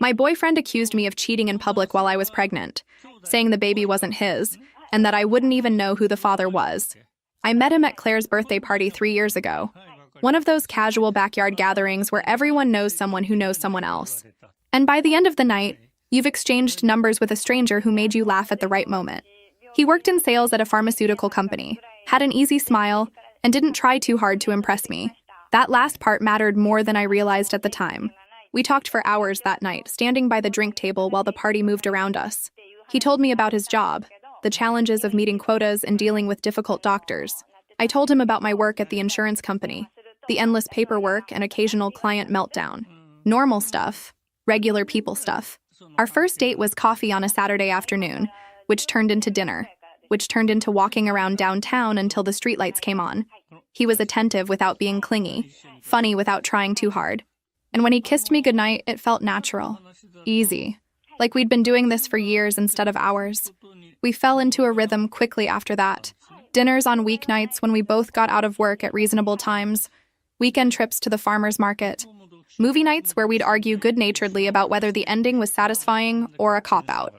My boyfriend accused me of cheating in public while I was pregnant, saying the baby wasn't his, and that I wouldn't even know who the father was. I met him at Claire's birthday party 3 years ago. One of those casual backyard gatherings where everyone knows someone who knows someone else. And by the end of the night, you've exchanged numbers with a stranger who made you laugh at the right moment. He worked in sales at a pharmaceutical company, had an easy smile, and didn't try too hard to impress me. That last part mattered more than I realized at the time. We talked for hours that night, standing by the drink table while the party moved around us. He told me about his job, the challenges of meeting quotas and dealing with difficult doctors. I told him about my work at the insurance company, the endless paperwork and occasional client meltdown. Normal stuff, regular people stuff. Our first date was coffee on a Saturday afternoon, which turned into dinner, which turned into walking around downtown until the streetlights came on. He was attentive without being clingy, funny without trying too hard. And when he kissed me goodnight, it felt natural, easy, like we'd been doing this for years instead of hours. We fell into a rhythm quickly after that. Dinners on weeknights when we both got out of work at reasonable times, weekend trips to the farmer's market, movie nights where we'd argue good-naturedly about whether the ending was satisfying or a cop-out.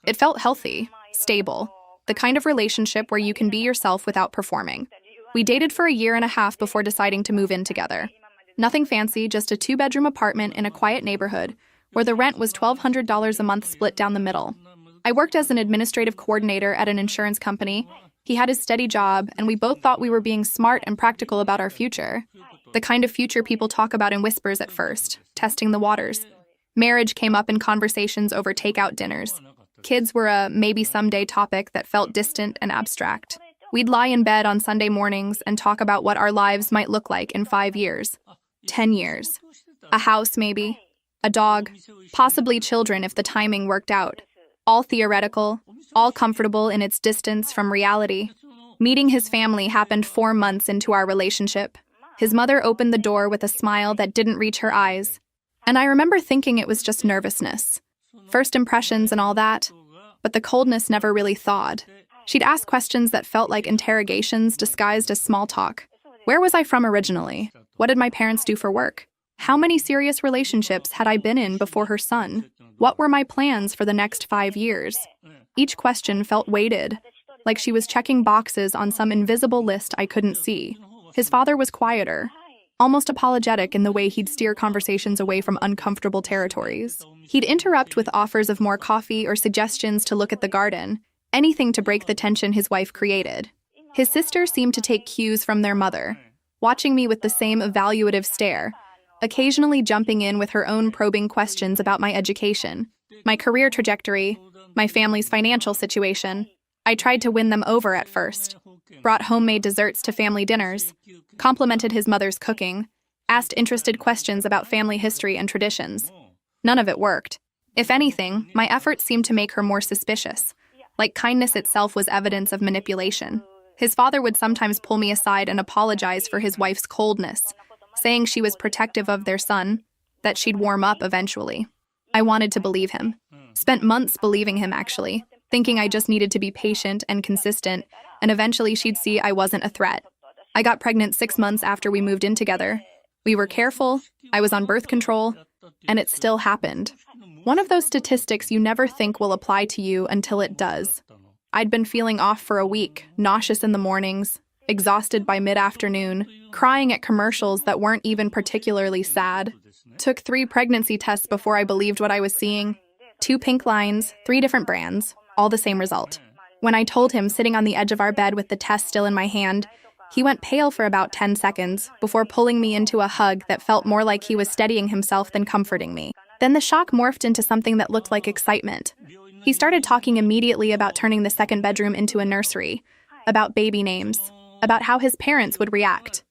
It felt healthy, stable, the kind of relationship where you can be yourself without performing. We dated for a year and a half before deciding to move in together. Nothing fancy, just a 2-bedroom apartment in a quiet neighborhood where the rent was $1,200 a month split down the middle. I worked as an administrative coordinator at an insurance company. He had his steady job, and we both thought we were being smart and practical about our future. The kind of future people talk about in whispers at first, testing the waters. Marriage came up in conversations over takeout dinners. Kids were a maybe someday topic that felt distant and abstract. We'd lie in bed on Sunday mornings and talk about what our lives might look like in 5 years, 10 years. A house, maybe. A dog. Possibly children if the timing worked out. All theoretical, all comfortable in its distance from reality. Meeting his family happened 4 months into our relationship. His mother opened the door with a smile that didn't reach her eyes. And I remember thinking it was just nervousness. First impressions and all that. But the coldness never really thawed. She'd ask questions that felt like interrogations disguised as small talk. Where was I from originally? What did my parents do for work? How many serious relationships had I been in before her son? What were my plans for the next 5 years? Each question felt weighted, like she was checking boxes on some invisible list I couldn't see. His father was quieter, almost apologetic in the way he'd steer conversations away from uncomfortable territories. He'd interrupt with offers of more coffee or suggestions to look at the garden, anything to break the tension his wife created. His sister seemed to take cues from their mother, watching me with the same evaluative stare, occasionally jumping in with her own probing questions about my education, my career trajectory, my family's financial situation. I tried to win them over at first, brought homemade desserts to family dinners, complimented his mother's cooking, asked interested questions about family history and traditions. None of it worked. If anything, my efforts seemed to make her more suspicious, like kindness itself was evidence of manipulation. His father would sometimes pull me aside and apologize for his wife's coldness, saying she was protective of their son, that she'd warm up eventually. I wanted to believe him. Spent months believing him, actually, thinking I just needed to be patient and consistent, and eventually she'd see I wasn't a threat. I got pregnant 6 months after we moved in together. We were careful, I was on birth control, and it still happened. One of those statistics you never think will apply to you until it does. I'd been feeling off for a week, nauseous in the mornings, exhausted by mid-afternoon, crying at commercials that weren't even particularly sad. Took 3 pregnancy tests before I believed what I was seeing. 2 pink lines, 3 different brands, all the same result. When I told him, sitting on the edge of our bed with the test still in my hand, he went pale for about 10 seconds before pulling me into a hug that felt more like he was steadying himself than comforting me. Then the shock morphed into something that looked like excitement. He started talking immediately about turning the 2nd bedroom into a nursery, about baby names, about how his parents would react.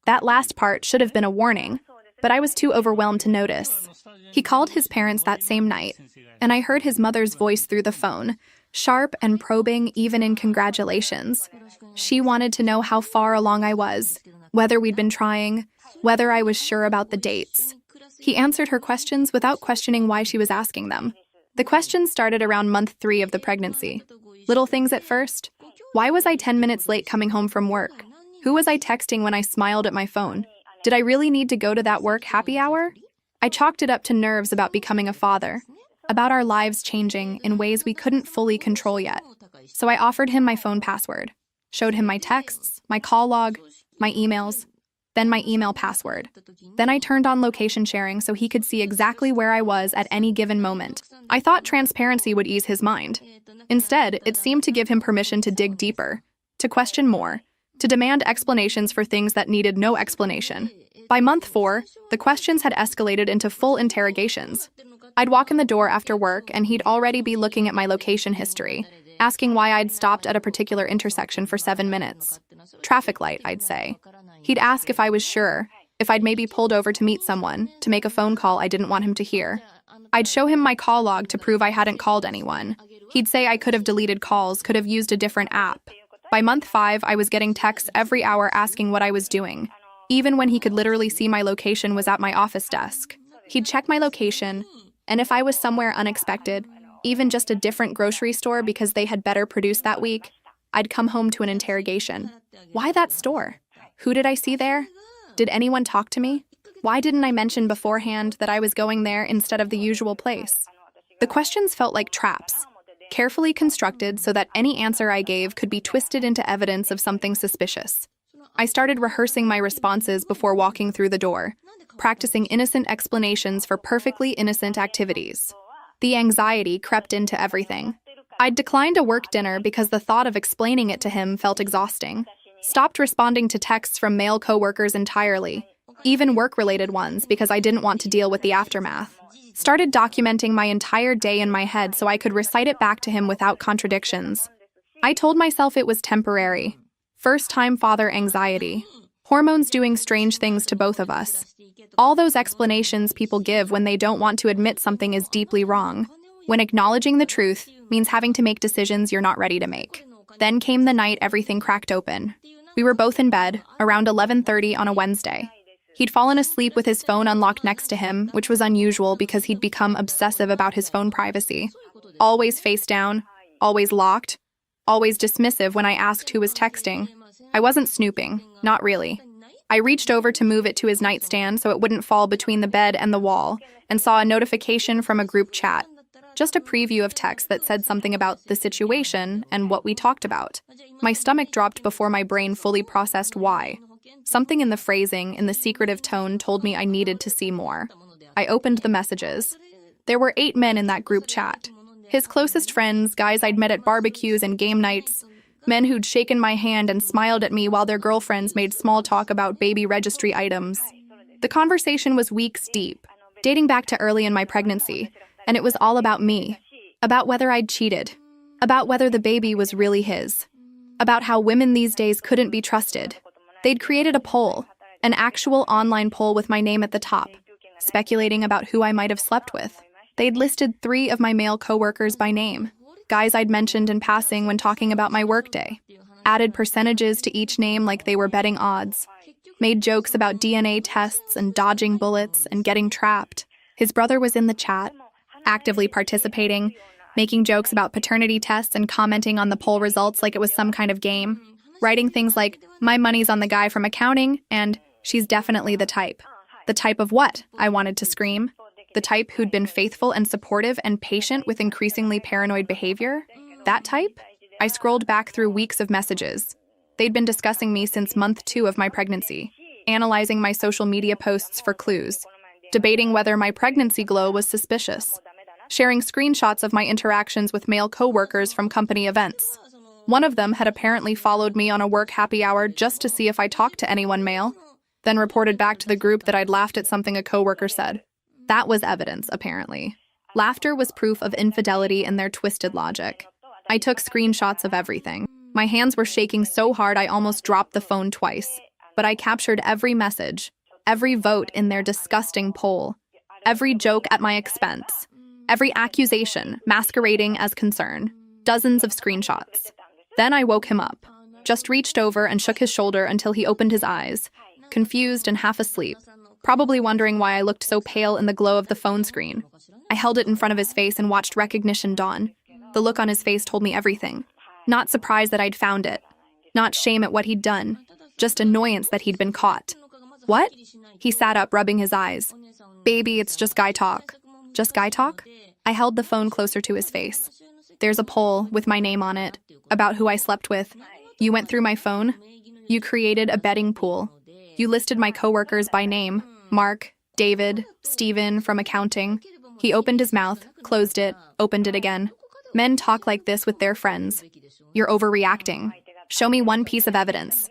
That last part should have been a warning, but I was too overwhelmed to notice. He called his parents that same night, and I heard his mother's voice through the phone, sharp and probing even in congratulations. She wanted to know how far along I was, whether we'd been trying, whether I was sure about the dates. He answered her questions without questioning why she was asking them. The questions started around month 3 of the pregnancy. Little things at first. Why was I 10 minutes late coming home from work? Who was I texting when I smiled at my phone? Did I really need to go to that work happy hour? I chalked it up to nerves about becoming a father, about our lives changing in ways we couldn't fully control yet. So I offered him my phone password, showed him my texts, my call log, my emails, then my email password. Then I turned on location sharing so he could see exactly where I was at any given moment. I thought transparency would ease his mind. Instead, it seemed to give him permission to dig deeper, to question more, to demand explanations for things that needed no explanation. By month 4, the questions had escalated into full interrogations. I'd walk in the door after work and he'd already be looking at my location history, asking why I'd stopped at a particular intersection for 7 minutes. Traffic light, I'd say. He'd ask if I was sure, if I'd maybe pulled over to meet someone, to make a phone call I didn't want him to hear. I'd show him my call log to prove I hadn't called anyone. He'd say I could have deleted calls, could have used a different app. By month 5, I was getting texts every hour asking what I was doing, even when he could literally see my location was at my office desk. He'd check my location, and if I was somewhere unexpected, even just a different grocery store because they had better produce that week, I'd come home to an interrogation. Why that store? Who did I see there? Did anyone talk to me? Why didn't I mention beforehand that I was going there instead of the usual place? The questions felt like traps, carefully constructed so that any answer I gave could be twisted into evidence of something suspicious. I started rehearsing my responses before walking through the door, practicing innocent explanations for perfectly innocent activities. The anxiety crept into everything. I'd declined a work dinner because the thought of explaining it to him felt exhausting. Stopped responding to texts from male coworkers entirely, even work-related ones because I didn't want to deal with the aftermath. Started documenting my entire day in my head so I could recite it back to him without contradictions. I told myself it was temporary. First-time father anxiety. Hormones doing strange things to both of us. All those explanations people give when they don't want to admit something is deeply wrong, when acknowledging the truth means having to make decisions you're not ready to make. Then came the night everything cracked open. We were both in bed, around 11:30 on a Wednesday. He'd fallen asleep with his phone unlocked next to him, which was unusual because he'd become obsessive about his phone privacy. Always face down, always locked, always dismissive when I asked who was texting. I wasn't snooping, not really. I reached over to move it to his nightstand so it wouldn't fall between the bed and the wall, and saw a notification from a group chat. Just a preview of text that said something about the situation and what we talked about. My stomach dropped before my brain fully processed why. Something in the phrasing, in the secretive tone, told me I needed to see more. I opened the messages. There were 8 men in that group chat. His closest friends, guys I'd met at barbecues and game nights, men who'd shaken my hand and smiled at me while their girlfriends made small talk about baby registry items. The conversation was weeks deep, dating back to early in my pregnancy, and it was all about me, about whether I'd cheated, about whether the baby was really his, about how women these days couldn't be trusted. They'd created a poll, an actual online poll with my name at the top, speculating about who I might have slept with. They'd listed 3 of my male coworkers by name, guys I'd mentioned in passing when talking about my workday, added percentages to each name like they were betting odds, made jokes about DNA tests and dodging bullets and getting trapped. His brother was in the chat, actively participating, making jokes about paternity tests and commenting on the poll results like it was some kind of game, writing things like, "My money's on the guy from accounting," and "She's definitely the type." The type of what? I wanted to scream. The type who'd been faithful and supportive and patient with increasingly paranoid behavior? That type? I scrolled back through weeks of messages. They'd been discussing me since month 2 of my pregnancy, analyzing my social media posts for clues, debating whether my pregnancy glow was suspicious, sharing screenshots of my interactions with male coworkers from company events. One of them had apparently followed me on a work happy hour just to see if I talked to anyone male, then reported back to the group that I'd laughed at something a coworker said. That was evidence, apparently. Laughter was proof of infidelity in their twisted logic. I took screenshots of everything. My hands were shaking so hard I almost dropped the phone twice, but I captured every message, every vote in their disgusting poll, every joke at my expense, every accusation masquerading as concern, dozens of screenshots. Then I woke him up, just reached over and shook his shoulder until he opened his eyes, confused and half asleep, probably wondering why I looked so pale in the glow of the phone screen. I held it in front of his face and watched recognition dawn. The look on his face told me everything. Not surprise that I'd found it. Not shame at what he'd done. Just annoyance that he'd been caught. What? He sat up, rubbing his eyes. Baby, it's just guy talk. Just guy talk? I held the phone closer to his face. There's a poll with my name on it about who I slept with. You went through my phone. You created a betting pool. You listed my coworkers by name. Mark, David, Steven from accounting. He opened his mouth, closed it, opened it again. Men talk like this with their friends. You're overreacting. Show me one piece of evidence.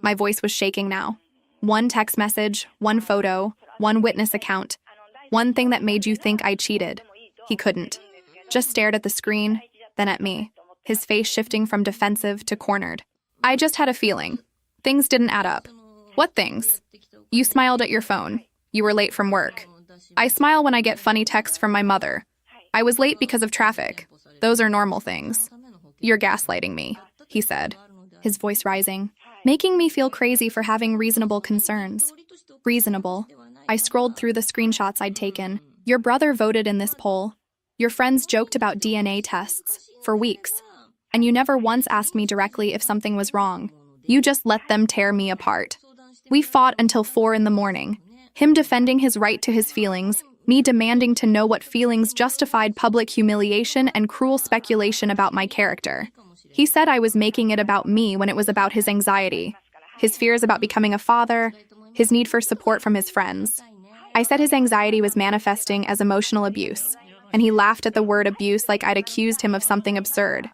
My voice was shaking now. One text message, one photo, one witness account. One thing that made you think I cheated. He couldn't. Just stared at the screen, then at me, his face shifting from defensive to cornered. I just had a feeling. Things didn't add up. What things? You smiled at your phone. You were late from work. I smile when I get funny texts from my mother. I was late because of traffic. Those are normal things. You're gaslighting me, he said, his voice rising, making me feel crazy for having reasonable concerns. Reasonable. I scrolled through the screenshots I'd taken. Your brother voted in this poll. Your friends joked about DNA tests for weeks. And you never once asked me directly if something was wrong. You just let them tear me apart. We fought until 4 a.m. Him defending his right to his feelings, me demanding to know what feelings justified public humiliation and cruel speculation about my character. He said I was making it about me when it was about his anxiety, his fears about becoming a father, his need for support from his friends. I said his anxiety was manifesting as emotional abuse, and he laughed at the word abuse like I'd accused him of something absurd.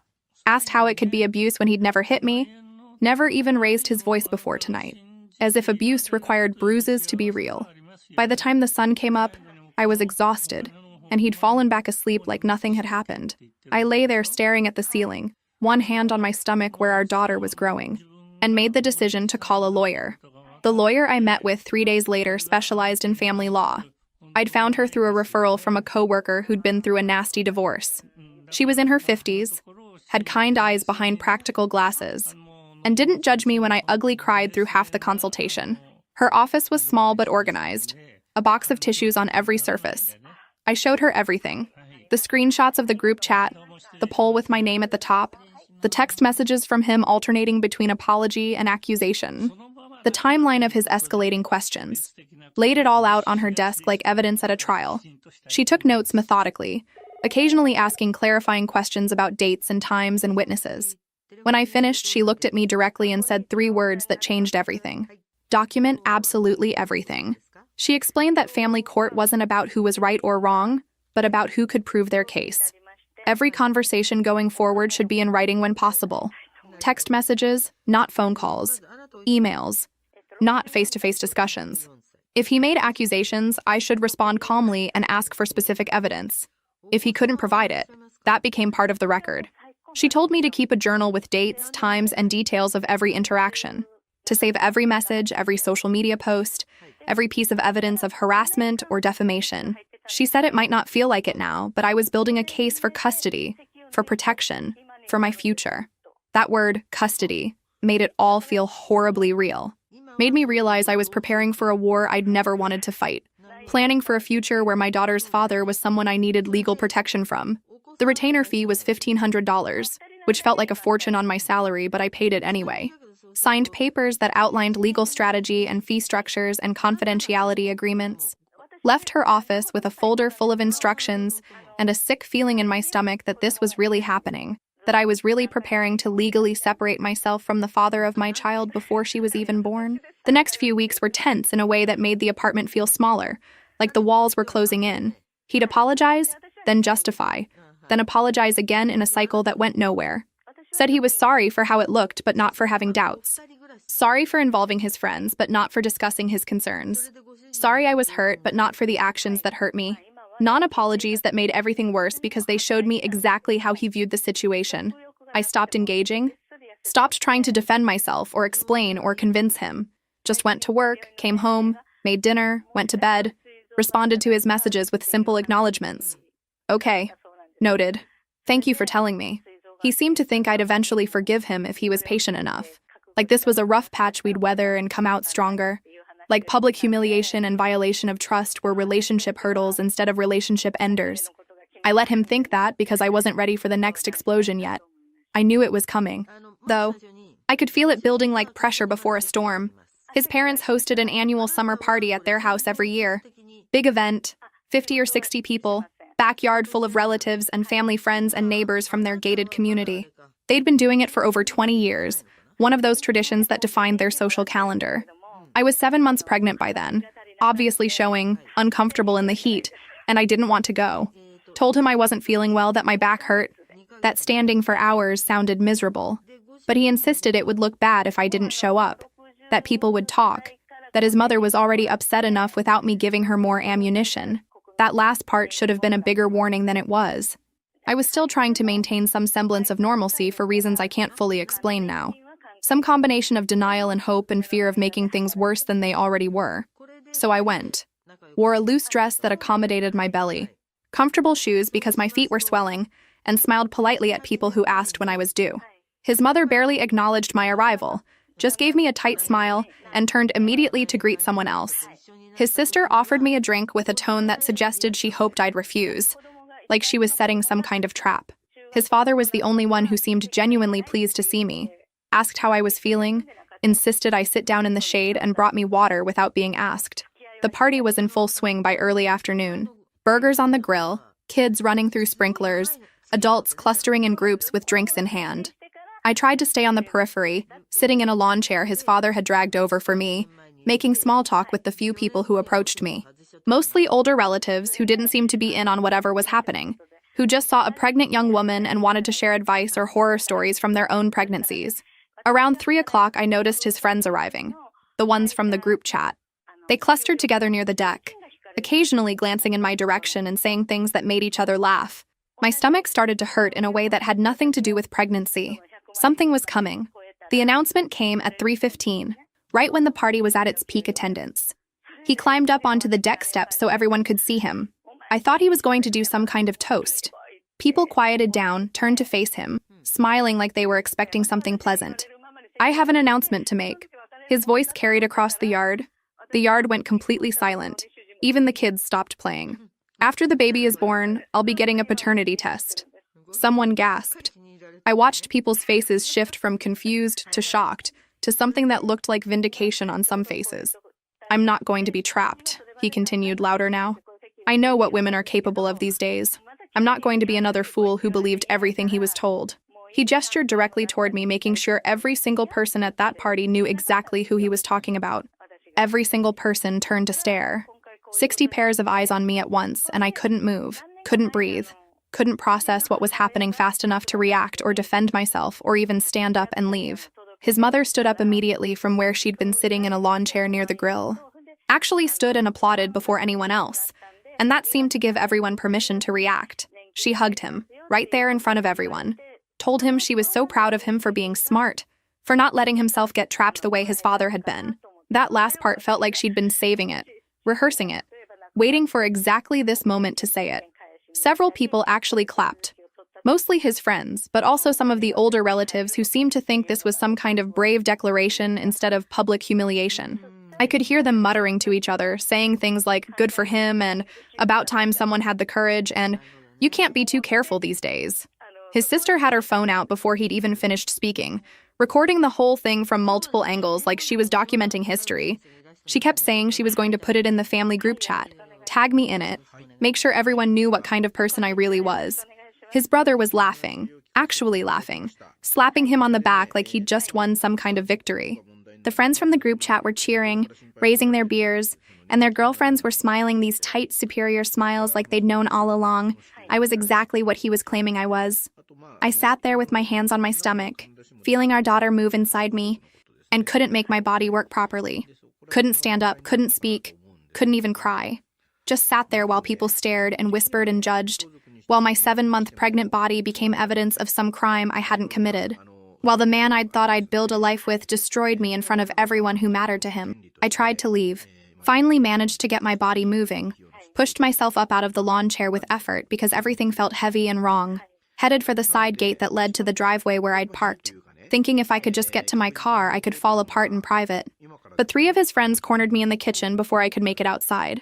Asked how it could be abuse when he'd never hit me, never even raised his voice before tonight, as if abuse required bruises to be real. By the time the sun came up, I was exhausted, and he'd fallen back asleep like nothing had happened. I lay there staring at the ceiling, one hand on my stomach where our daughter was growing, and made the decision to call a lawyer. The lawyer I met with 3 days later specialized in family law. I'd found her through a referral from a coworker who'd been through a nasty divorce. She was in her 50s, had kind eyes behind practical glasses, and didn't judge me when I ugly cried through half the consultation. Her office was small but organized, a box of tissues on every surface. I showed her everything. The screenshots of the group chat, the poll with my name at the top, the text messages from him alternating between apology and accusation, the timeline of his escalating questions. Laid it all out on her desk like evidence at a trial. She took notes methodically, occasionally asking clarifying questions about dates and times and witnesses. When I finished, she looked at me directly and said 3 words that changed everything. Document absolutely everything. She explained that family court wasn't about who was right or wrong, but about who could prove their case. Every conversation going forward should be in writing when possible. Text messages, not phone calls. Emails, not face-to-face discussions. If he made accusations, I should respond calmly and ask for specific evidence. If he couldn't provide it, that became part of the record. She told me to keep a journal with dates, times, and details of every interaction, to save every message, every social media post, every piece of evidence of harassment or defamation. She said it might not feel like it now, but I was building a case for custody, for protection, for my future. That word, custody, made it all feel horribly real. Made me realize I was preparing for a war I'd never wanted to fight, planning for a future where my daughter's father was someone I needed legal protection from. The retainer fee was $1,500, which felt like a fortune on my salary, but I paid it anyway. Signed papers that outlined legal strategy and fee structures and confidentiality agreements. Left her office with a folder full of instructions and a sick feeling in my stomach that this was really happening, that I was really preparing to legally separate myself from the father of my child before she was even born. The next few weeks were tense in a way that made the apartment feel smaller, like the walls were closing in. He'd apologize, then justify, then apologize again in a cycle that went nowhere. Said he was sorry for how it looked, but not for having doubts. Sorry for involving his friends, but not for discussing his concerns. Sorry I was hurt, but not for the actions that hurt me. Non-apologies that made everything worse because they showed me exactly how he viewed the situation. I stopped engaging, stopped trying to defend myself or explain or convince him. Just went to work, came home, made dinner, went to bed, responded to his messages with simple acknowledgments. Okay. Noted. Thank you for telling me. He seemed to think I'd eventually forgive him if he was patient enough. Like this was a rough patch we'd weather and come out stronger. Like public humiliation and violation of trust were relationship hurdles instead of relationship enders. I let him think that because I wasn't ready for the next explosion yet. I knew it was coming, though. I could feel it building like pressure before a storm. His parents hosted an annual summer party at their house every year. Big event, 50 or 60 people, backyard full of relatives and family friends and neighbors from their gated community. They'd been doing it for over 20 years, one of those traditions that defined their social calendar. I was 7 months pregnant by then, obviously showing uncomfortable in the heat, and I didn't want to go. Told him I wasn't feeling well, that my back hurt, that standing for hours sounded miserable. But he insisted it would look bad if I didn't show up, that people would talk, that his mother was already upset enough without me giving her more ammunition. That last part should have been a bigger warning than it was. I was still trying to maintain some semblance of normalcy for reasons I can't fully explain now. Some combination of denial and hope and fear of making things worse than they already were. So I went. Wore a loose dress that accommodated my belly, comfortable shoes because my feet were swelling, and smiled politely at people who asked when I was due. His mother barely acknowledged my arrival, just gave me a tight smile, and turned immediately to greet someone else. His sister offered me a drink with a tone that suggested she hoped I'd refuse, like she was setting some kind of trap. His father was the only one who seemed genuinely pleased to see me, asked how I was feeling, insisted I sit down in the shade, and brought me water without being asked. The party was in full swing by early afternoon. Burgers on the grill, kids running through sprinklers, adults clustering in groups with drinks in hand. I tried to stay on the periphery, sitting in a lawn chair his father had dragged over for me, making small talk with the few people who approached me. Mostly older relatives who didn't seem to be in on whatever was happening, who just saw a pregnant young woman and wanted to share advice or horror stories from their own pregnancies. Around 3 o'clock, I noticed his friends arriving, the ones from the group chat. They clustered together near the deck, occasionally glancing in my direction and saying things that made each other laugh. My stomach started to hurt in a way that had nothing to do with pregnancy. Something was coming. The announcement came at 3:15, right when the party was at its peak attendance. He climbed up onto the deck steps so everyone could see him. I thought he was going to do some kind of toast. People quieted down, turned to face him, smiling like they were expecting something pleasant. I have an announcement to make. His voice carried across the yard. The yard went completely silent. Even the kids stopped playing. After the baby is born, I'll be getting a paternity test. Someone gasped. I watched people's faces shift from confused to shocked to something that looked like vindication on some faces. I'm not going to be trapped, he continued louder now. I know what women are capable of these days. I'm not going to be another fool who believed everything he was told. He gestured directly toward me, making sure every single person at that party knew exactly who he was talking about. Every single person turned to stare. 60 pairs of eyes on me at once, and I couldn't move, couldn't breathe, couldn't process what was happening fast enough to react or defend myself or even stand up and leave. His mother stood up immediately from where she'd been sitting in a lawn chair near the grill. Actually stood and applauded before anyone else, and that seemed to give everyone permission to react. She hugged him, right there in front of everyone, told him she was so proud of him for being smart, for not letting himself get trapped the way his father had been. That last part felt like she'd been saving it, rehearsing it, waiting for exactly this moment to say it. Several people actually clapped. Mostly his friends, but also some of the older relatives who seemed to think this was some kind of brave declaration instead of public humiliation. I could hear them muttering to each other, saying things like, "Good for him," and "About time someone had the courage," and "You can't be too careful these days." His sister had her phone out before he'd even finished speaking, recording the whole thing from multiple angles like she was documenting history. She kept saying she was going to put it in the family group chat, tag me in it, make sure everyone knew what kind of person I really was. His brother was laughing, actually laughing, slapping him on the back like he'd just won some kind of victory. The friends from the group chat were cheering, raising their beers, and their girlfriends were smiling these tight, superior smiles like they'd known all along. I was exactly what he was claiming I was. I sat there with my hands on my stomach, feeling our daughter move inside me, and couldn't make my body work properly. Couldn't stand up, couldn't speak, couldn't even cry. Just sat there while people stared and whispered and judged, while my 7-month pregnant body became evidence of some crime I hadn't committed. While the man I'd thought I'd build a life with destroyed me in front of everyone who mattered to him. I tried to leave, finally managed to get my body moving, pushed myself up out of the lawn chair with effort because everything felt heavy and wrong, headed for the side gate that led to the driveway where I'd parked, thinking if I could just get to my car, I could fall apart in private. But 3 of his friends cornered me in the kitchen before I could make it outside.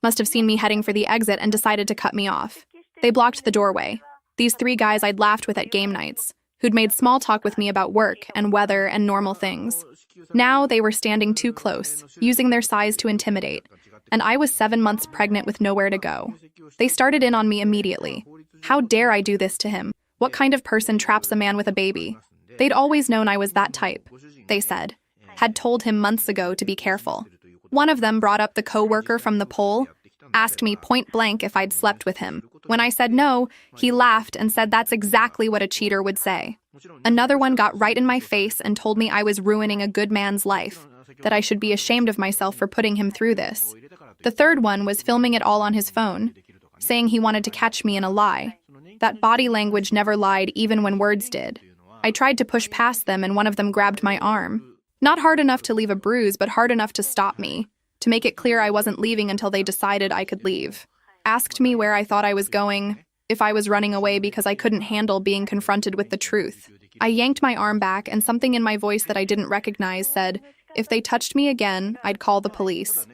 Must have seen me heading for the exit and decided to cut me off. They blocked the doorway. These 3 guys I'd laughed with at game nights, who'd made small talk with me about work and weather and normal things. Now they were standing too close, using their size to intimidate. and I was 7 months pregnant with nowhere to go. They started in on me immediately. How dare I do this to him? What kind of person traps a man with a baby? They'd always known I was that type, they said. Had told him months ago to be careful. One of them brought up the co-worker from the poll, asked me point blank if I'd slept with him. When I said no, he laughed and said that's exactly what a cheater would say. Another one got right in my face and told me I was ruining a good man's life, that I should be ashamed of myself for putting him through this. The third one was filming it all on his phone, saying he wanted to catch me in a lie. That body language never lied even when words did. I tried to push past them and one of them grabbed my arm. Not hard enough to leave a bruise, but hard enough to stop me, to make it clear I wasn't leaving until they decided I could leave. Asked me where I thought I was going, if I was running away because I couldn't handle being confronted with the truth. I yanked my arm back and something in my voice that I didn't recognize said, if they touched me again, I'd call the police.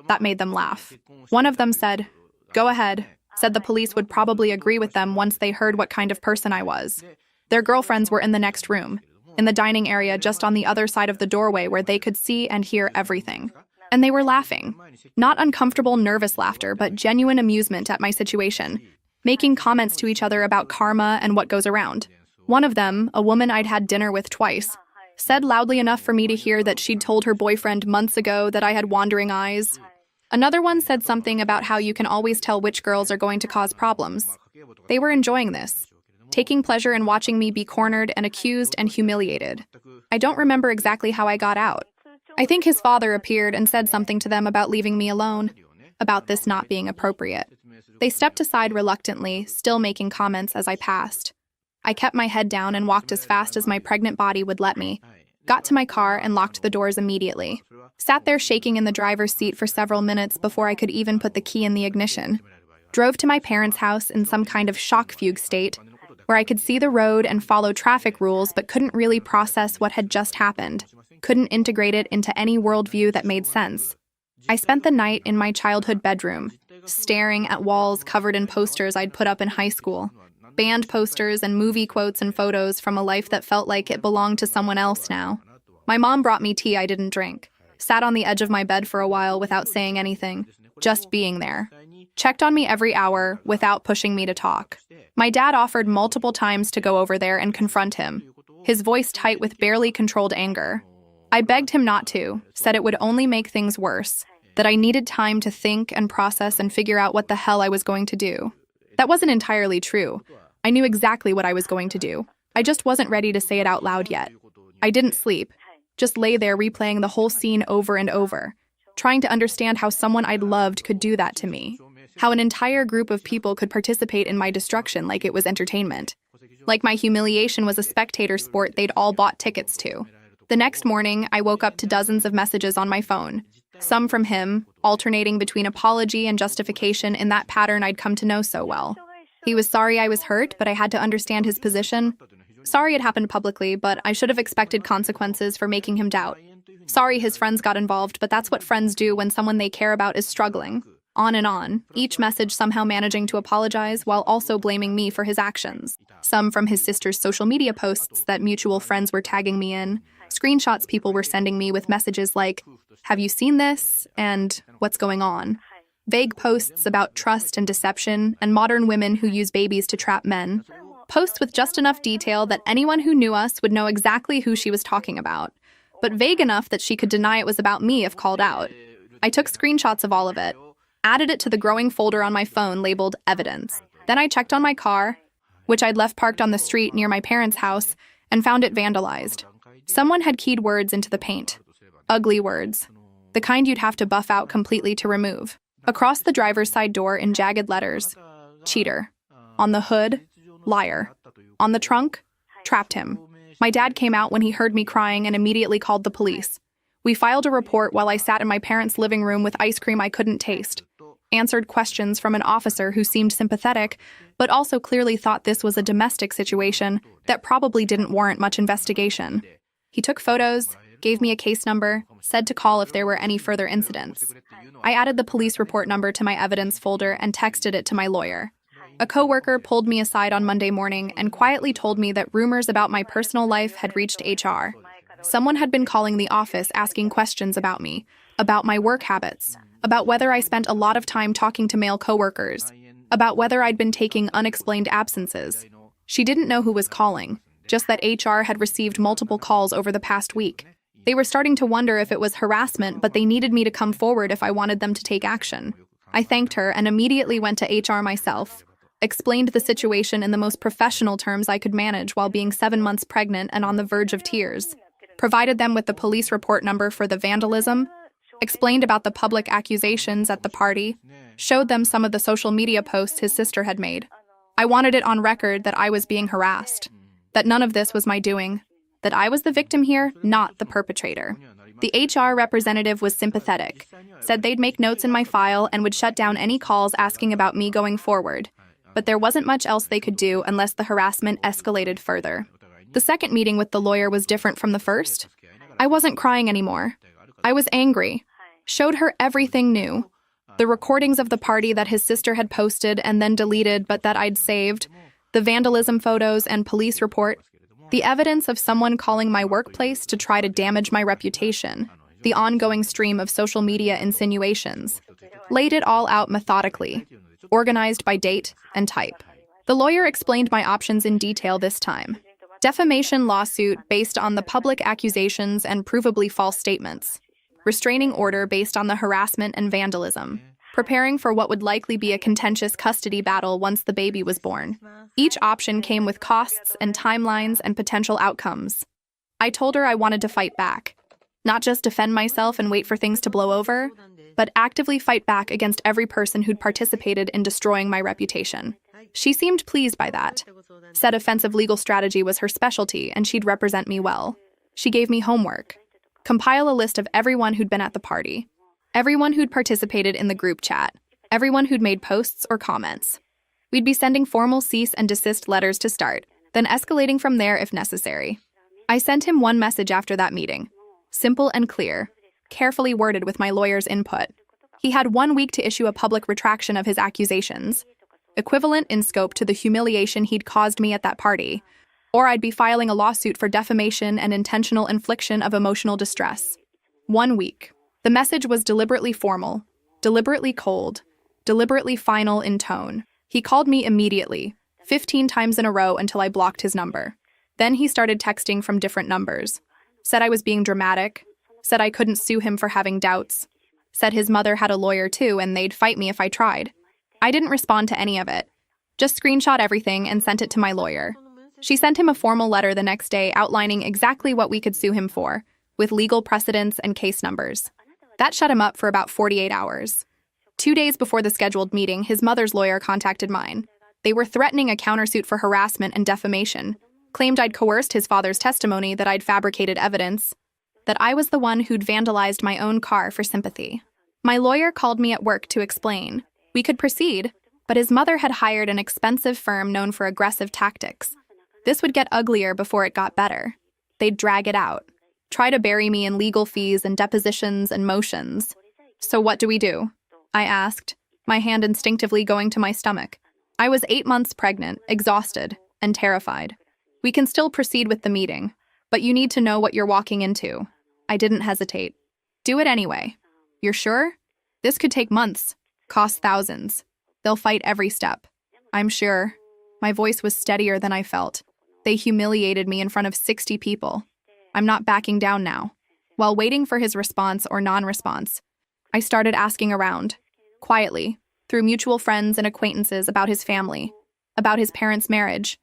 That made them laugh. One of them said, go ahead, said the police would probably agree with them once they heard what kind of person I was. Their girlfriends were in the next room, in the dining area just on the other side of the doorway where they could see and hear everything. And they were laughing. Not uncomfortable, nervous laughter, but genuine amusement at my situation, making comments to each other about karma and what goes around. One of them, a woman I'd had dinner with twice, said loudly enough for me to hear that she'd told her boyfriend months ago that I had wandering eyes. Another one said something about how you can always tell which girls are going to cause problems. They were enjoying this, taking pleasure in watching me be cornered and accused and humiliated. I don't remember exactly how I got out. I think his father appeared and said something to them about leaving me alone, about this not being appropriate. They stepped aside reluctantly, still making comments as I passed. I kept my head down and walked as fast as my pregnant body would let me, got to my car and locked the doors immediately. Sat there shaking in the driver's seat for several minutes before I could even put the key in the ignition. Drove to my parents' house in some kind of shock fugue state, where I could see the road and follow traffic rules but couldn't really process what had just happened. Couldn't integrate it into any worldview that made sense. I spent the night in my childhood bedroom, staring at walls covered in posters I'd put up in high school. Band posters and movie quotes and photos from a life that felt like it belonged to someone else now. My mom brought me tea I didn't drink. Sat on the edge of my bed for a while without saying anything, just being there. Checked on me every hour without pushing me to talk. My dad offered multiple times to go over there and confront him, his voice tight with barely controlled anger. I begged him not to, said it would only make things worse, that I needed time to think and process and figure out what the hell I was going to do. That wasn't entirely true. I knew exactly what I was going to do. I just wasn't ready to say it out loud yet. I didn't sleep, just lay there replaying the whole scene over and over, trying to understand how someone I'd loved could do that to me, how an entire group of people could participate in my destruction like it was entertainment, like my humiliation was a spectator sport they'd all bought tickets to. The next morning, I woke up to dozens of messages on my phone, some from him, alternating between apology and justification in that pattern I'd come to know so well. He was sorry I was hurt, but I had to understand his position. Sorry it happened publicly, but I should have expected consequences for making him doubt. Sorry his friends got involved, but that's what friends do when someone they care about is struggling. On, each message somehow managing to apologize while also blaming me for his actions. Some from his sister's social media posts that mutual friends were tagging me in. Screenshots people were sending me with messages like, have you seen this? And what's going on? Vague posts about trust and deception and modern women who use babies to trap men. Posts with just enough detail that anyone who knew us would know exactly who she was talking about, but vague enough that she could deny it was about me if called out. I took screenshots of all of it, added it to the growing folder on my phone labeled evidence. Then I checked on my car, which I'd left parked on the street near my parents' house, and found it vandalized. Someone had keyed words into the paint. Ugly words. The kind you'd have to buff out completely to remove. Across the driver's side door in jagged letters, cheater. On the hood, liar. On the trunk, trapped him. My dad came out when he heard me crying and immediately called the police. We filed a report while I sat in my parents' living room with ice cream I couldn't taste. Answered questions from an officer who seemed sympathetic, but also clearly thought this was a domestic situation that probably didn't warrant much investigation. He took photos, gave me a case number, said to call if there were any further incidents. I added the police report number to my evidence folder and texted it to my lawyer. A coworker pulled me aside on Monday morning and quietly told me that rumors about my personal life had reached HR. Someone had been calling the office asking questions about me, about my work habits, about whether I spent a lot of time talking to male coworkers, about whether I'd been taking unexplained absences. She didn't know who was calling, just that HR had received multiple calls over the past week. They were starting to wonder if it was harassment, but they needed me to come forward if I wanted them to take action. I thanked her and immediately went to HR myself, explained the situation in the most professional terms I could manage while being 7 months pregnant and on the verge of tears, provided them with the police report number for the vandalism, explained about the public accusations at the party, showed them some of the social media posts his sister had made. I wanted it on record that I was being harassed, that none of this was my doing, that I was the victim here, not the perpetrator. The HR representative was sympathetic, said they'd make notes in my file and would shut down any calls asking about me going forward, but there wasn't much else they could do unless the harassment escalated further. The second meeting with the lawyer was different from the first. I wasn't crying anymore. I was angry. Showed her everything new. The recordings of the party that his sister had posted and then deleted but that I'd saved, the vandalism photos and police report, the evidence of someone calling my workplace to try to damage my reputation, the ongoing stream of social media insinuations. Laid it all out methodically, organized by date and type. The lawyer explained my options in detail this time. Defamation lawsuit based on the public accusations and provably false statements. Restraining order based on the harassment and vandalism. Preparing for what would likely be a contentious custody battle once the baby was born. Each option came with costs and timelines and potential outcomes. I told her I wanted to fight back. Not just defend myself and wait for things to blow over, but actively fight back against every person who'd participated in destroying my reputation. She seemed pleased by that. Said offensive legal strategy was her specialty and she'd represent me well. She gave me homework. Compile a list of everyone who'd been at the party. Everyone who'd participated in the group chat. Everyone who'd made posts or comments. We'd be sending formal cease and desist letters to start, then escalating from there if necessary. I sent him one message after that meeting. Simple and clear, carefully worded with my lawyer's input. He had 1 week to issue a public retraction of his accusations, equivalent in scope to the humiliation he'd caused me at that party, or I'd be filing a lawsuit for defamation and intentional infliction of emotional distress. 1 week. The message was deliberately formal, deliberately cold, deliberately final in tone. He called me immediately, 15 times in a row until I blocked his number. Then he started texting from different numbers. Said I was being dramatic, said I couldn't sue him for having doubts, said his mother had a lawyer too and they'd fight me if I tried. I didn't respond to any of it. Just screenshot everything and sent it to my lawyer. She sent him a formal letter the next day outlining exactly what we could sue him for, with legal precedents and case numbers. That shut him up for about 48 hours. 2 days before the scheduled meeting, his mother's lawyer contacted mine. They were threatening a countersuit for harassment and defamation, claimed I'd coerced his father's testimony that I'd fabricated evidence, that I was the one who'd vandalized my own car for sympathy. My lawyer called me at work to explain. We could proceed, but his mother had hired an expensive firm known for aggressive tactics. This would get uglier before it got better. They'd drag it out, try to bury me in legal fees and depositions and motions. So what do we do? I asked, my hand instinctively going to my stomach. I was 8 months pregnant, exhausted, and terrified. We can still proceed with the meeting, but you need to know what you're walking into. I didn't hesitate. Do it anyway. You're sure? This could take months, cost thousands. They'll fight every step. I'm sure. My voice was steadier than I felt. They humiliated me in front of 60 people. I'm not backing down now. While waiting for his response or non-response, I started asking around, quietly, through mutual friends and acquaintances about his family, about his parents' marriage,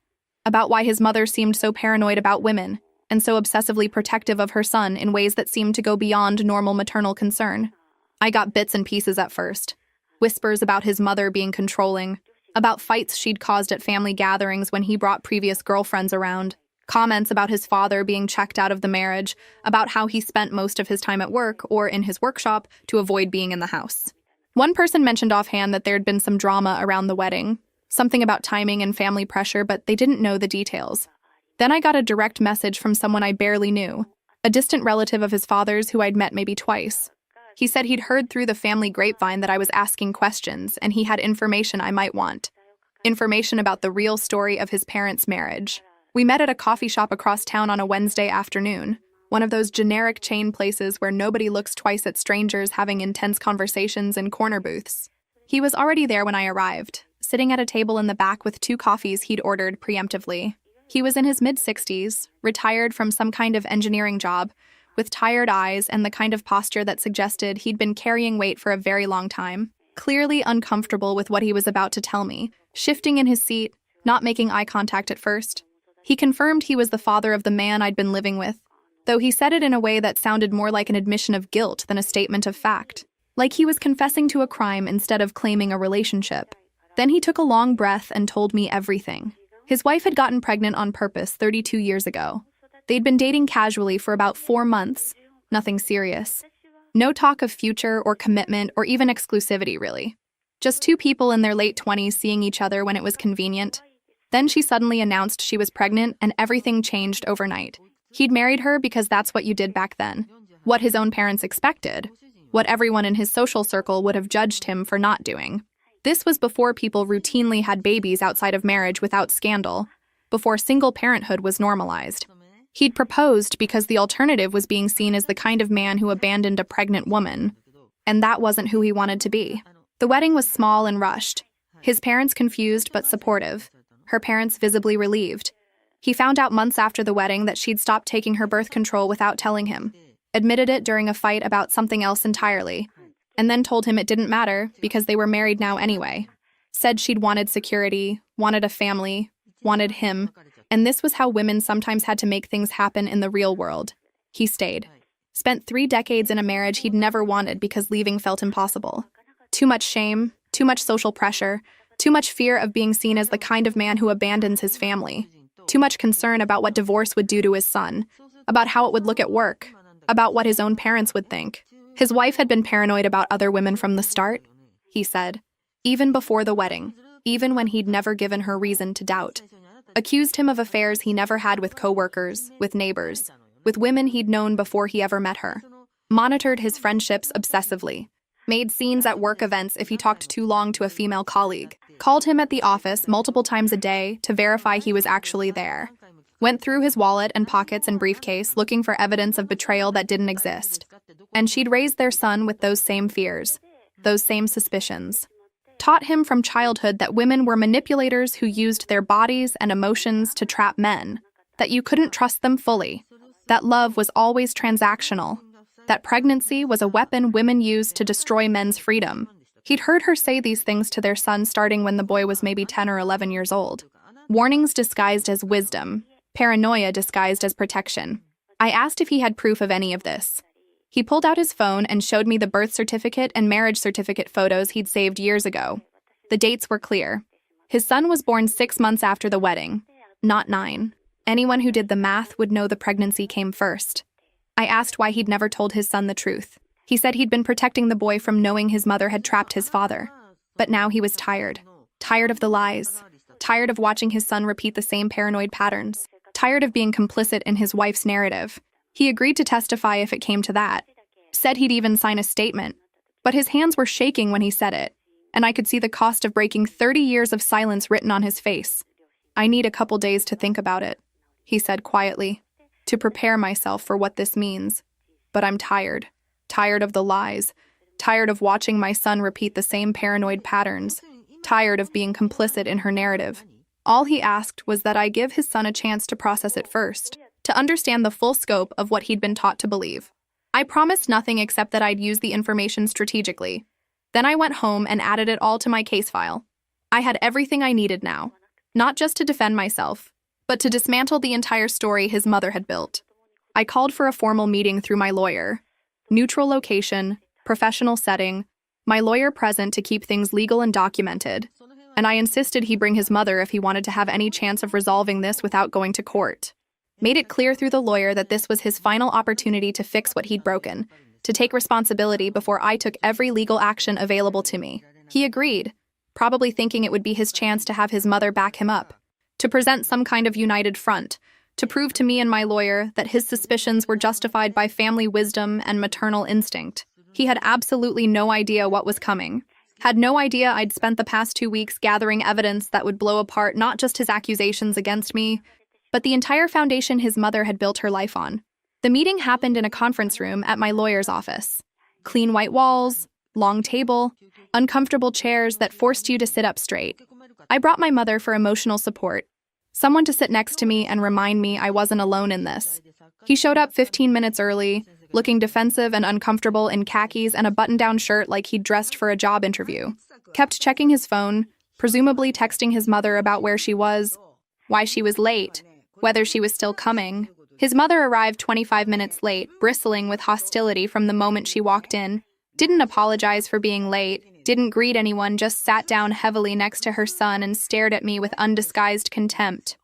about why his mother seemed so paranoid about women and so obsessively protective of her son in ways that seemed to go beyond normal maternal concern. I got bits and pieces at first. Whispers about his mother being controlling, about fights she'd caused at family gatherings when he brought previous girlfriends around, comments about his father being checked out of the marriage, about how he spent most of his time at work or in his workshop to avoid being in the house. One person mentioned offhand that there'd been some drama around the wedding, something about timing and family pressure, but they didn't know the details. Then I got a direct message from someone I barely knew, a distant relative of his father's who I'd met maybe twice. He said he'd heard through the family grapevine that I was asking questions and he had information I might want. Information about the real story of his parents' marriage. We met at a coffee shop across town on a Wednesday afternoon, one of those generic chain places where nobody looks twice at strangers having intense conversations in corner booths. He was already there when I arrived, sitting at a table in the back with 2 coffees he'd ordered preemptively. He was in his mid-60s, retired from some kind of engineering job, with tired eyes and the kind of posture that suggested he'd been carrying weight for a very long time. Clearly uncomfortable with what he was about to tell me, shifting in his seat, not making eye contact at first. He confirmed he was the father of the man I'd been living with, though he said it in a way that sounded more like an admission of guilt than a statement of fact, like he was confessing to a crime instead of claiming a relationship. Then he took a long breath and told me everything. His wife had gotten pregnant on purpose 32 years ago. They'd been dating casually for about 4 months, nothing serious. No talk of future or commitment or even exclusivity, really. Just 2 people in their late 20s seeing each other when it was convenient. Then she suddenly announced she was pregnant and everything changed overnight. He'd married her because that's what you did back then, what his own parents expected, what everyone in his social circle would have judged him for not doing. This was before people routinely had babies outside of marriage without scandal, before single parenthood was normalized. He'd proposed because the alternative was being seen as the kind of man who abandoned a pregnant woman, and that wasn't who he wanted to be. The wedding was small and rushed. His parents confused but supportive, her parents visibly relieved. He found out months after the wedding that she'd stopped taking her birth control without telling him, admitted it during a fight about something else entirely, and then told him it didn't matter because they were married now anyway. Said she'd wanted security, wanted a family, wanted him, and this was how women sometimes had to make things happen in the real world. He stayed. Spent 3 decades in a marriage he'd never wanted because leaving felt impossible. Too much shame, too much social pressure, too much fear of being seen as the kind of man who abandons his family. Too much concern about what divorce would do to his son, about how it would look at work, about what his own parents would think. His wife had been paranoid about other women from the start, he said, even before the wedding, even when he'd never given her reason to doubt. Accused him of affairs he never had with coworkers, with neighbors, with women he'd known before he ever met her. Monitored his friendships obsessively. Made scenes at work events if he talked too long to a female colleague. Called him at the office multiple times a day to verify he was actually there. Went through his wallet and pockets and briefcase looking for evidence of betrayal that didn't exist. And she'd raised their son with those same fears, those same suspicions. Taught him from childhood that women were manipulators who used their bodies and emotions to trap men, that you couldn't trust them fully, that love was always transactional, that pregnancy was a weapon women used to destroy men's freedom. He'd heard her say these things to their son starting when the boy was maybe 10 or 11 years old. Warnings disguised as wisdom, paranoia disguised as protection. I asked if he had proof of any of this. He pulled out his phone and showed me the birth certificate and marriage certificate photos he'd saved years ago. The dates were clear. His son was born 6 months after the wedding, not 9. Anyone who did the math would know the pregnancy came first. I asked why he'd never told his son the truth. He said he'd been protecting the boy from knowing his mother had trapped his father. But now he was tired. Tired of the lies. Tired of watching his son repeat the same paranoid patterns. Tired of being complicit in his wife's narrative. He agreed to testify if it came to that. Said he'd even sign a statement. But his hands were shaking when he said it, and I could see the cost of breaking 30 years of silence written on his face. I need a couple days to think about it, he said quietly, to prepare myself for what this means. But I'm tired. Tired of the lies. Tired of watching my son repeat the same paranoid patterns. Tired of being complicit in her narrative. All he asked was that I give his son a chance to process it first, to understand the full scope of what he'd been taught to believe. I promised nothing except that I'd use the information strategically. Then I went home and added it all to my case file. I had everything I needed now, not just to defend myself, but to dismantle the entire story his mother had built. I called for a formal meeting through my lawyer. Neutral location, professional setting, my lawyer present to keep things legal and documented, and I insisted he bring his mother if he wanted to have any chance of resolving this without going to court. Made it clear through the lawyer that this was his final opportunity to fix what he'd broken, to take responsibility before I took every legal action available to me. He agreed, probably thinking it would be his chance to have his mother back him up, to present some kind of united front, to prove to me and my lawyer that his suspicions were justified by family wisdom and maternal instinct. He had absolutely no idea what was coming. Had no idea I'd spent the past 2 weeks gathering evidence that would blow apart not just his accusations against me, but the entire foundation his mother had built her life on. The meeting happened in a conference room at my lawyer's office. Clean white walls, long table, uncomfortable chairs that forced you to sit up straight. I brought my mother for emotional support, someone to sit next to me and remind me I wasn't alone in this. He showed up 15 minutes early, looking defensive and uncomfortable in khakis and a button-down shirt like he'd dressed for a job interview. Kept checking his phone, presumably texting his mother about where she was, why she was late, whether she was still coming. His mother arrived 25 minutes late, bristling with hostility from the moment she walked in. Didn't apologize for being late, didn't greet anyone, just sat down heavily next to her son and stared at me with undisguised contempt.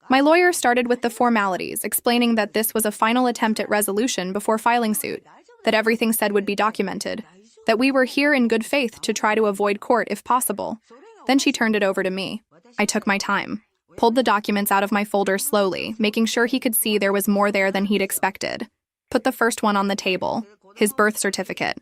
My lawyer started with the formalities, explaining that this was a final attempt at resolution before filing suit, that everything said would be documented, that we were here in good faith to try to avoid court if possible. Then she turned it over to me. I took my time, pulled the documents out of my folder slowly, making sure he could see there was more there than he'd expected. Put the first one on the table, his birth certificate.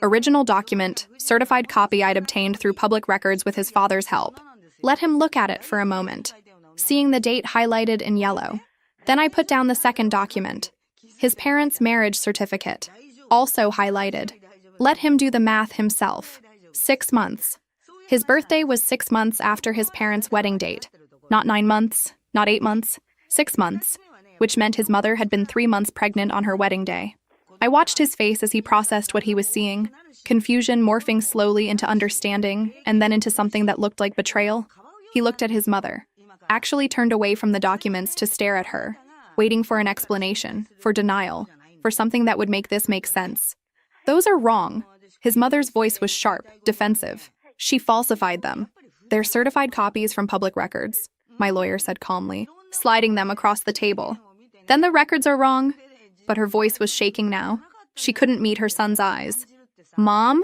Original document, certified copy I'd obtained through public records with his father's help. Let him look at it for a moment, seeing the date highlighted in yellow. Then I put down the second document, his parents' marriage certificate, also highlighted. Let him do the math himself. 6 months. His birthday was 6 months after his parents' wedding date. Not 9 months, not 8 months, 6 months, which meant his mother had been 3 months pregnant on her wedding day. I watched his face as he processed what he was seeing, confusion morphing slowly into understanding, and then into something that looked like betrayal. He looked at his mother, actually turned away from the documents to stare at her, waiting for an explanation, for denial, for something that would make this make sense. Those are wrong. His mother's voice was sharp, defensive. She falsified them. They're certified copies from public records, my lawyer said calmly, sliding them across the table. Then the records are wrong. But her voice was shaking now. She couldn't meet her son's eyes. Mom?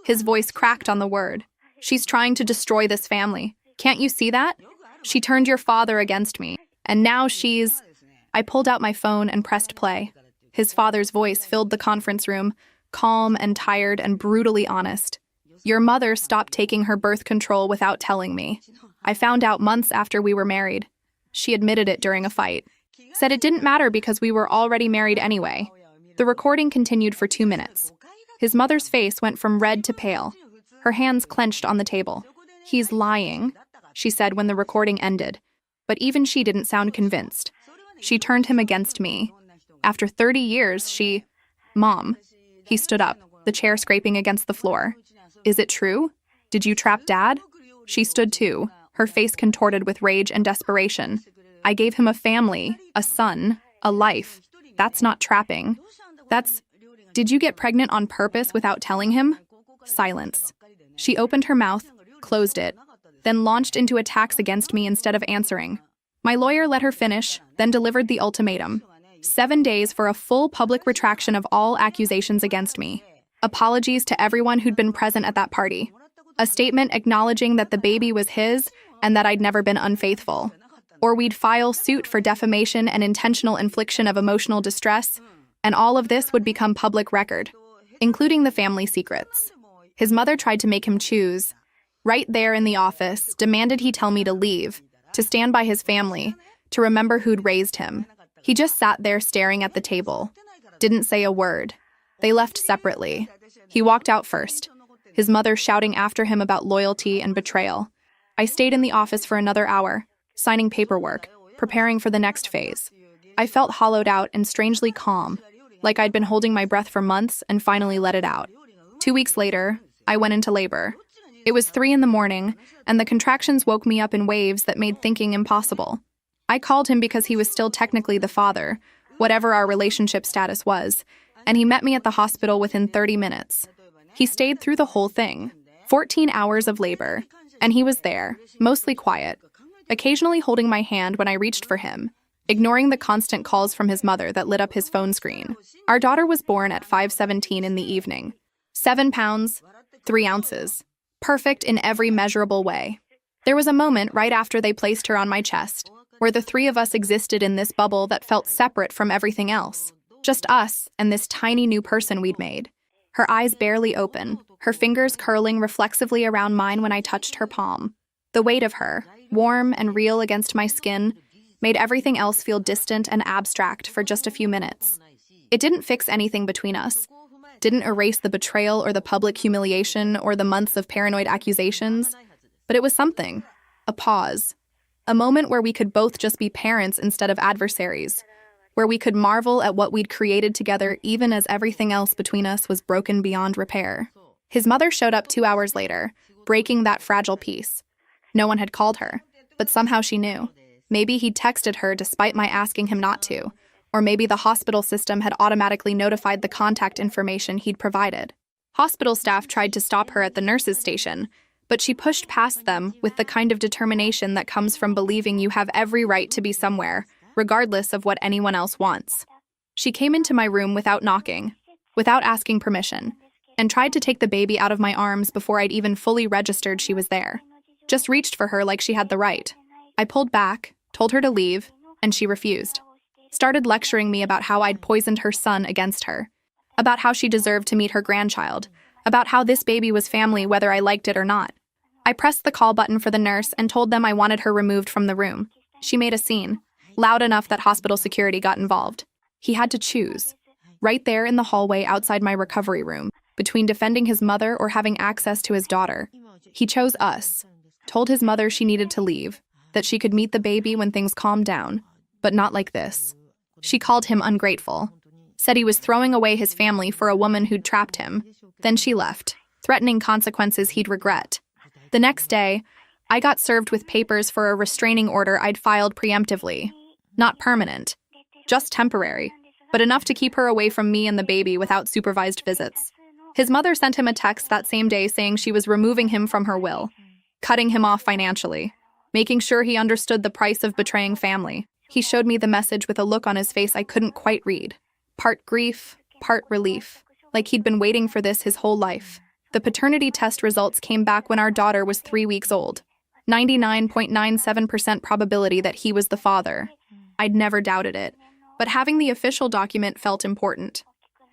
His voice cracked on the word. She's trying to destroy this family. Can't you see that? She turned your father against me. And now she's... I pulled out my phone and pressed play. His father's voice filled the conference room, calm and tired and brutally honest. Your mother stopped taking her birth control without telling me. I found out months after we were married. She admitted it during a fight. Said it didn't matter because we were already married anyway. The recording continued for 2 minutes. His mother's face went from red to pale. Her hands clenched on the table. He's lying, she said when the recording ended. But even she didn't sound convinced. She turned him against me. After 30 years, she... Mom. He stood up, the chair scraping against the floor. Is it true? Did you trap Dad? She stood too, her face contorted with rage and desperation. I gave him a family, a son, a life. That's not trapping. That's... Did you get pregnant on purpose without telling him? Silence. She opened her mouth, closed it, then launched into attacks against me instead of answering. My lawyer let her finish, then delivered the ultimatum. 7 days for a full public retraction of all accusations against me. Apologies to everyone who'd been present at that party. A statement acknowledging that the baby was his and that I'd never been unfaithful. Or we'd file suit for defamation and intentional infliction of emotional distress, and all of this would become public record, including the family secrets. His mother tried to make him choose. Right there in the office, demanded he tell me to leave, to stand by his family, to remember who'd raised him. He just sat there staring at the table. Didn't say a word. They left separately. He walked out first, his mother shouting after him about loyalty and betrayal. I stayed in the office for another hour, signing paperwork, preparing for the next phase. I felt hollowed out and strangely calm, like I'd been holding my breath for months and finally let it out. 2 weeks later, I went into labor. It was 3 a.m, and the contractions woke me up in waves that made thinking impossible. I called him because he was still technically the father, whatever our relationship status was, and he met me at the hospital within 30 minutes. He stayed through the whole thing, 14 hours of labor, and he was there, mostly quiet, occasionally holding my hand when I reached for him, ignoring the constant calls from his mother that lit up his phone screen. Our daughter was born at 5:17 in the evening. 7 pounds, 3 ounces. Perfect in every measurable way. There was a moment right after they placed her on my chest, where the 3 of us existed in this bubble that felt separate from everything else. Just us and this tiny new person we'd made. Her eyes barely open, her fingers curling reflexively around mine when I touched her palm. The weight of her, warm and real against my skin, made everything else feel distant and abstract for just a few minutes. It didn't fix anything between us, didn't erase the betrayal or the public humiliation or the months of paranoid accusations, but it was something, a pause, a moment where we could both just be parents instead of adversaries, where we could marvel at what we'd created together even as everything else between us was broken beyond repair. His mother showed up 2 hours later, breaking that fragile peace. No one had called her, but somehow she knew. Maybe he'd texted her despite my asking him not to, or maybe the hospital system had automatically notified the contact information he'd provided. Hospital staff tried to stop her at the nurses' station, but she pushed past them with the kind of determination that comes from believing you have every right to be somewhere, regardless of what anyone else wants. She came into my room without knocking, without asking permission, and tried to take the baby out of my arms before I'd even fully registered she was there. Just reached for her like she had the right. I pulled back, told her to leave, and she refused. Started lecturing me about how I'd poisoned her son against her, about how she deserved to meet her grandchild, about how this baby was family whether I liked it or not. I pressed the call button for the nurse and told them I wanted her removed from the room. She made a scene, loud enough that hospital security got involved. He had to choose, right there in the hallway outside my recovery room, between defending his mother or having access to his daughter. He chose us, told his mother she needed to leave, that she could meet the baby when things calmed down, but not like this. She called him ungrateful, said he was throwing away his family for a woman who'd trapped him. Then she left, threatening consequences he'd regret. The next day, I got served with papers for a restraining order I'd filed preemptively. Not permanent, just temporary, but enough to keep her away from me and the baby without supervised visits. His mother sent him a text that same day saying she was removing him from her will, cutting him off financially, making sure he understood the price of betraying family. He showed me the message with a look on his face I couldn't quite read. Part grief, part relief, like he'd been waiting for this his whole life. The paternity test results came back when our daughter was 3 weeks old. 99.97% probability that he was the father. I'd never doubted it, but having the official document felt important.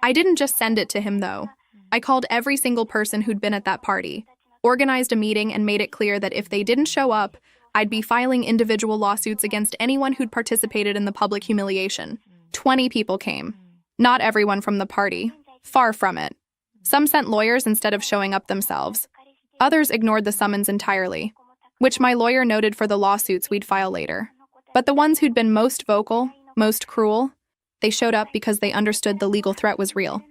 I didn't just send it to him, though. I called every single person who'd been at that party, organized a meeting, and made it clear that if they didn't show up, I'd be filing individual lawsuits against anyone who'd participated in the public humiliation. 20 people came. Not everyone from the party. Far from it. Some sent lawyers instead of showing up themselves. Others ignored the summons entirely, which my lawyer noted for the lawsuits we'd file later. But the ones who'd been most vocal, most cruel, they showed up because they understood the legal threat was real.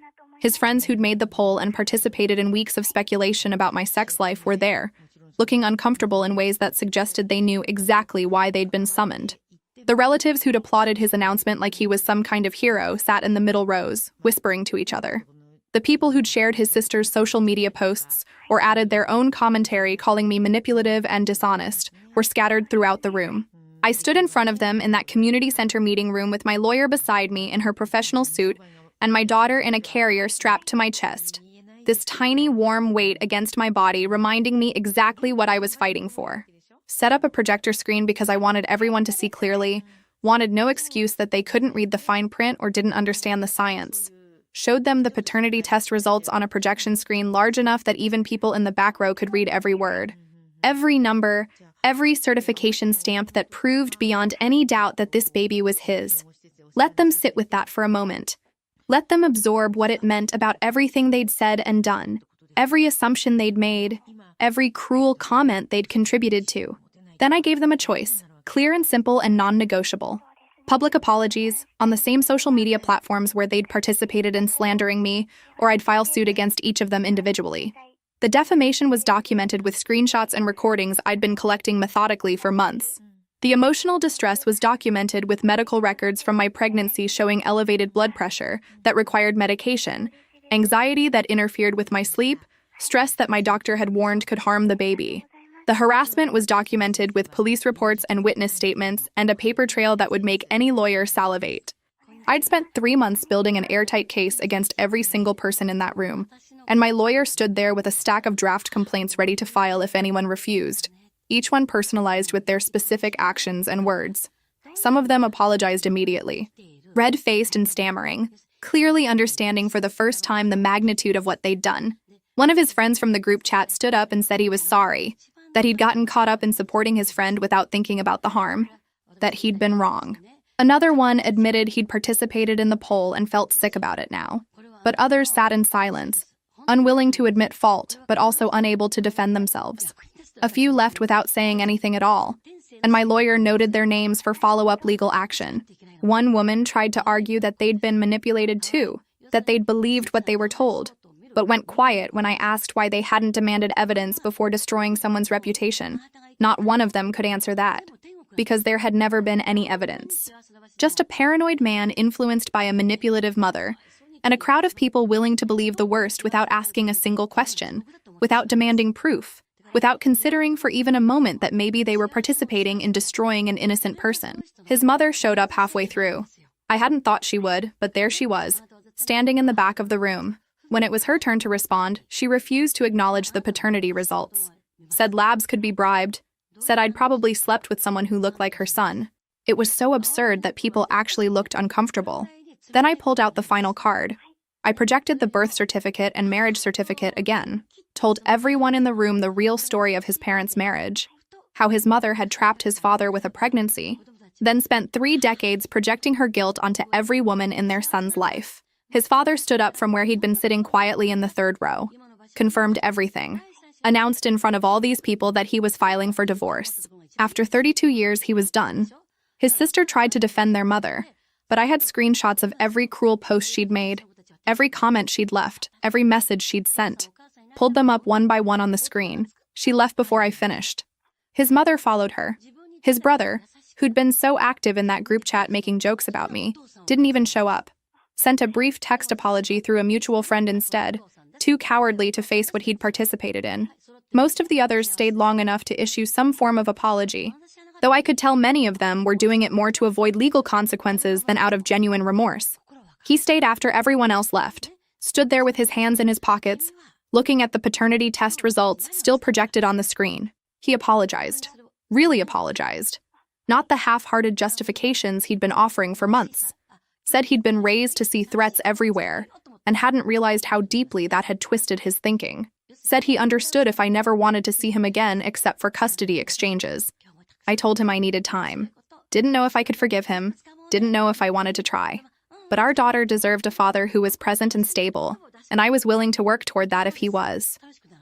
His friends who'd made the poll and participated in weeks of speculation about my sex life were there, looking uncomfortable in ways that suggested they knew exactly why they'd been summoned. The relatives who'd applauded his announcement like he was some kind of hero sat in the middle rows, whispering to each other. The people who'd shared his sister's social media posts or added their own commentary calling me manipulative and dishonest were scattered throughout the room. I stood in front of them in that community center meeting room with my lawyer beside me in her professional suit and my daughter in a carrier strapped to my chest. This tiny, warm weight against my body reminding me exactly what I was fighting for. Set up a projector screen because I wanted everyone to see clearly, wanted no excuse that they couldn't read the fine print or didn't understand the science. Showed them the paternity test results on a projection screen large enough that even people in the back row could read every word. Every number, every certification stamp that proved beyond any doubt that this baby was his. Let them sit with that for a moment. Let them absorb what it meant about everything they'd said and done, every assumption they'd made, every cruel comment they'd contributed to. Then I gave them a choice, clear and simple and non-negotiable. Public apologies on the same social media platforms where they'd participated in slandering me, or I'd file suit against each of them individually. The defamation was documented with screenshots and recordings I'd been collecting methodically for months. The emotional distress was documented with medical records from my pregnancy showing elevated blood pressure that required medication, anxiety that interfered with my sleep, stress that my doctor had warned could harm the baby. The harassment was documented with police reports and witness statements and a paper trail that would make any lawyer salivate. I'd spent 3 months building an airtight case against every single person in that room, and my lawyer stood there with a stack of draft complaints ready to file if anyone refused, each one personalized with their specific actions and words. Some of them apologized immediately, red-faced and stammering, clearly understanding for the first time the magnitude of what they'd done. One of his friends from the group chat stood up and said he was sorry, that he'd gotten caught up in supporting his friend without thinking about the harm, that he'd been wrong. Another one admitted he'd participated in the poll and felt sick about it now. But others sat in silence, unwilling to admit fault, but also unable to defend themselves. A few left without saying anything at all, and my lawyer noted their names for follow-up legal action. One woman tried to argue that they'd been manipulated too, that they'd believed what they were told, but went quiet when I asked why they hadn't demanded evidence before destroying someone's reputation. Not one of them could answer that, because there had never been any evidence. Just a paranoid man influenced by a manipulative mother, and a crowd of people willing to believe the worst without asking a single question, without demanding proof, without considering for even a moment that maybe they were participating in destroying an innocent person. His mother showed up halfway through. I hadn't thought she would, but there she was, standing in the back of the room. When it was her turn to respond, she refused to acknowledge the paternity results. Said labs could be bribed, said I'd probably slept with someone who looked like her son. It was so absurd that people actually looked uncomfortable. Then I pulled out the final card. I projected the birth certificate and marriage certificate again, told everyone in the room the real story of his parents' marriage, how his mother had trapped his father with a pregnancy, then spent 3 decades projecting her guilt onto every woman in their son's life. His father stood up from where he'd been sitting quietly in the 3rd row, confirmed everything, announced in front of all these people that he was filing for divorce. After 32 years, he was done. His sister tried to defend their mother, but I had screenshots of every cruel post she'd made, every comment she'd left, every message she'd sent. Pulled them up one by one on the screen. She left before I finished. His mother followed her. His brother, who'd been so active in that group chat making jokes about me, didn't even show up. Sent a brief text apology through a mutual friend instead, too cowardly to face what he'd participated in. Most of the others stayed long enough to issue some form of apology, though I could tell many of them were doing it more to avoid legal consequences than out of genuine remorse. He stayed after everyone else left, stood there with his hands in his pockets, looking at the paternity test results still projected on the screen. He apologized. Really apologized. Not the half-hearted justifications he'd been offering for months. Said he'd been raised to see threats everywhere, and hadn't realized how deeply that had twisted his thinking. Said he understood if I never wanted to see him again except for custody exchanges. I told him I needed time. Didn't know if I could forgive him. Didn't know if I wanted to try. But our daughter deserved a father who was present and stable, and I was willing to work toward that if he was.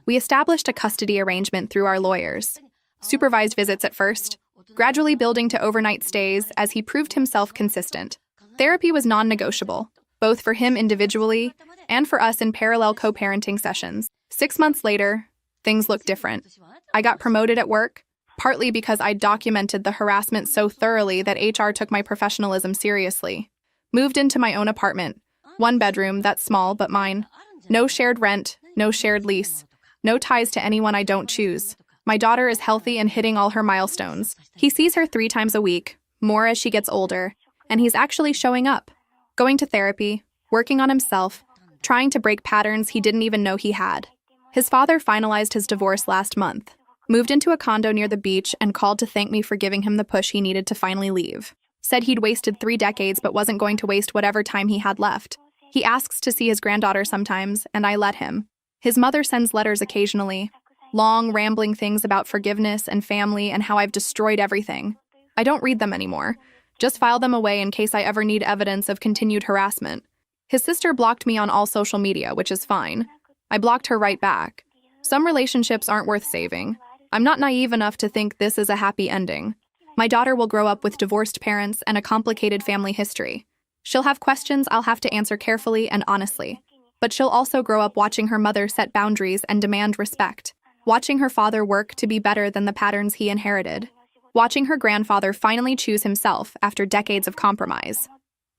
We established a custody arrangement through our lawyers. Supervised visits at first, gradually building to overnight stays as he proved himself consistent. Therapy was non-negotiable, both for him individually and for us in parallel co-parenting sessions. 6 months later, things looked different. I got promoted at work, partly because I documented the harassment so thoroughly that HR took my professionalism seriously. Moved into my own apartment, 1 bedroom, that's small but mine. No shared rent, no shared lease, no ties to anyone I don't choose. My daughter is healthy and hitting all her milestones. He sees her 3 times a week, more as she gets older, and he's actually showing up, going to therapy, working on himself, trying to break patterns he didn't even know he had. His father finalized his divorce last month, moved into a condo near the beach, and called to thank me for giving him the push he needed to finally leave. Said he'd wasted 3 decades but wasn't going to waste whatever time he had left. He asks to see his granddaughter sometimes, and I let him. His mother sends letters occasionally, long, rambling things about forgiveness and family and how I've destroyed everything. I don't read them anymore, just file them away in case I ever need evidence of continued harassment. His sister blocked me on all social media, which is fine. I blocked her right back. Some relationships aren't worth saving. I'm not naive enough to think this is a happy ending. My daughter will grow up with divorced parents and a complicated family history. She'll have questions I'll have to answer carefully and honestly. But she'll also grow up watching her mother set boundaries and demand respect, watching her father work to be better than the patterns he inherited, watching her grandfather finally choose himself after decades of compromise.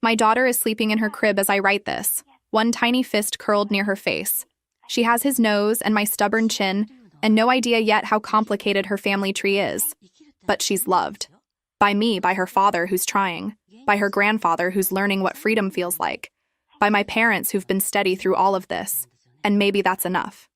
My daughter is sleeping in her crib as I write this, 1 tiny fist curled near her face. She has his nose and my stubborn chin, and no idea yet how complicated her family tree is. But she's loved. By me, by her father who's trying, by her grandfather who's learning what freedom feels like, by my parents who've been steady through all of this, and maybe that's enough.